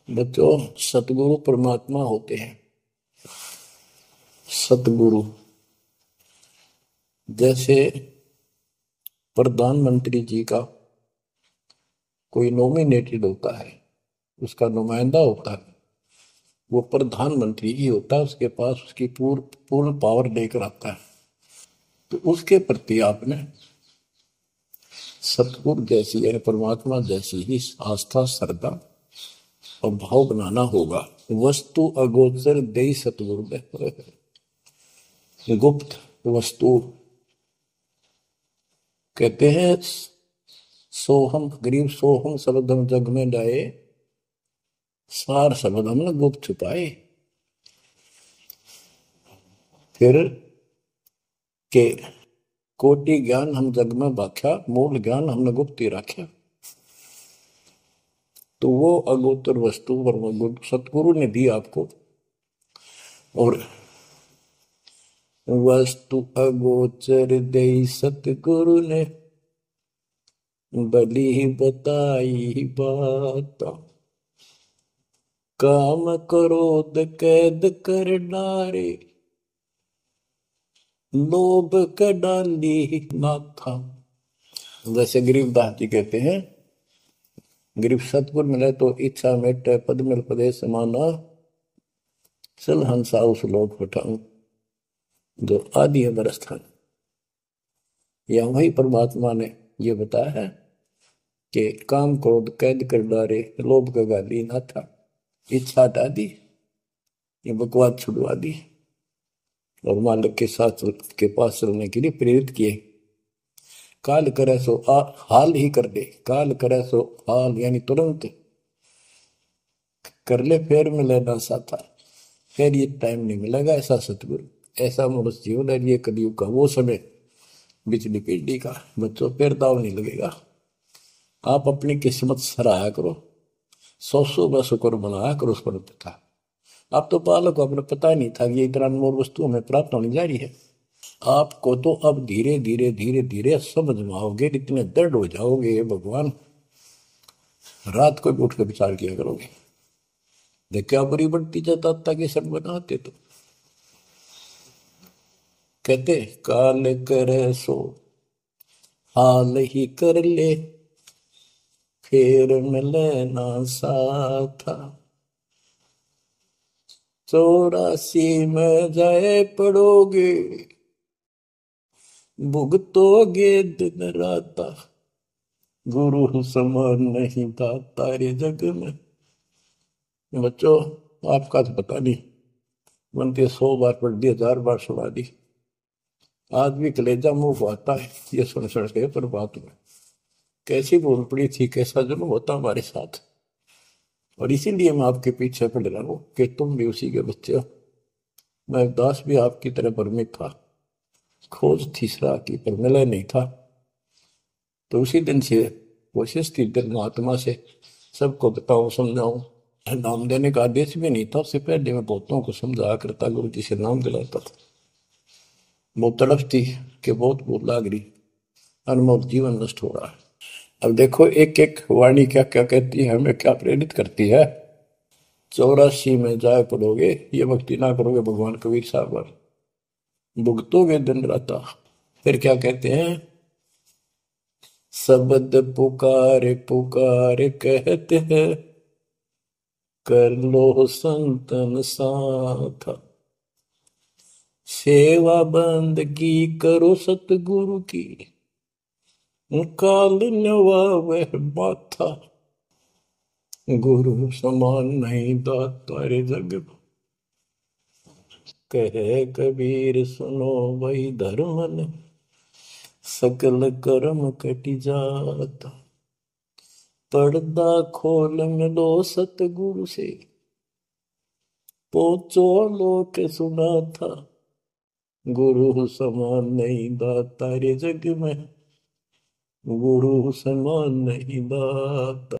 बच्चों, सतगुरु परमात्मा होते हैं। सतगुरु जैसे प्रधानमंत्री जी का कोई नॉमिनेटेड होता है, उसका नुमाइंदा होता है, वो प्रधानमंत्री ही होता है, उसके पास उसकी पूर्ण पावर लेकर आता है। तो उसके प्रति आपने सतगुरु जैसी यानी परमात्मा जैसी ही आस्था, श्रद्धा और भाव बनाना होगा। वस्तु अगोचर दे सतगुरु में गुप्त वस्तु कहते हैं। सोहम गरीब सोहम शब्द हम जग में डाए, सार शब्द हमने गुप्त छुपाए। फिर के कोटि ज्ञान हम जग में बाख्या, मूल ज्ञान हमने गुप्त ही रखा। तो वो अगोचर वस्तु सतगुरु ने दी आपको। और वस्तु अगोचर दे सतगुरु ने, बली बताई बात। काम क्रोध कैद कर डारे, लोभ का डाली माथा। जैसे गरीबदास जी कहते हैं, गरीब सतगुर मिले तो इच्छा मेटे, पद मिल पदे समाना, चल हंसा उस लोक उठाऊं जो आदि अमर स्थान। या वही परमात्मा ने ये बताया है कि काम क्रोध कैद कर डारे, लोभ का गाली ना था, इच्छा हटा दी, ये बकवास छुड़वा दी और मालिक के साथ के पास चलने के लिए प्रेरित किए। काल करे सो हाल ही कर दे, काल करे सो हाल यानी तुरंत कर ले, फिर मिले ना साथा, फिर ये टाइम नहीं मिलेगा। ऐसा सतगुरु, ऐसा मनुष्य जीवन है। ये कलयुग का वो समय, बिजली पीढ़ी का बच्चों, फिर दाव नहीं लगेगा। आप अपनी किस्मत सराहा करो, सौ शुक्र बनाया करो उस पर था। अब तो बालक को अपने पता ही नहीं था कि ये इतना अनमोल वस्तु हमें प्राप्त होने जा रही है। आपको तो अब धीरे धीरे धीरे धीरे समझ में आओगे, इतने दृढ़ हो जाओगे भगवान, रात को भी उठ कर विचार किया करोगे। देख क्या बड़ी बढ़ती जाता कि सब बनाते। तो कहते काल करे सो हाल ही कर ले, फिर मिले ना साथा। 84 में जाए पड़ोगे, भुगतोगे दिन राता। गुरु समान नहीं था तारे जग में। बच्चों, आपका तो पता नहीं, बनते 100 बार पढ़ दी, 1000 बार सुना दी, आज भी कलेजा मुंह को आता है ये सुन के। पर बात में कैसी भूल पड़ी थी, कैसा जुल्म होता हमारे साथ। और इसीलिए मैं आपके पीछे पड़ रहा हूँ कि तुम भी उसी के बच्चे हो। मैं दास भी आपकी तरह भ्रमित था, खोज तीसरा की पर मिला नहीं था। तो उसी दिन से कोशिश की महात्मा से सबको बताऊं, समझाऊं। नाम देने का आदेश भी नहीं था, उससे पहले मैं बहुतों को समझाया करता, गुरु जी से नाम दिलाता था। बहुत तड़फ थी कि बहुत भूल लाग रही, अनमोल जीवन नष्ट हो रहा है। अब देखो एक एक वाणी क्या क्या कहती है, हमें क्या प्रेरित करती है। 84 में जाए पड़ोगे, ये भक्ति ना करोगे भगवान कबीर साहब पर, भुगतोगे दिन राता। फिर क्या कहते हैं, शब्द पुकार पुकार कहते हैं, कर लो संतन साथ। सेवा बंदगी करो सतगुरु की, काल नवावे माथा। गुरु समान नहीं दाता रे जग में, कहे कबीर सुनो वही धर्मन, सकल कर्म कटि जाता। पर्दा खोल मिलो सतगुरु से, पहुंचो लोक सुना था। गुरु समान नहीं दाता रे जग में, गुरु समान नहीं दाता।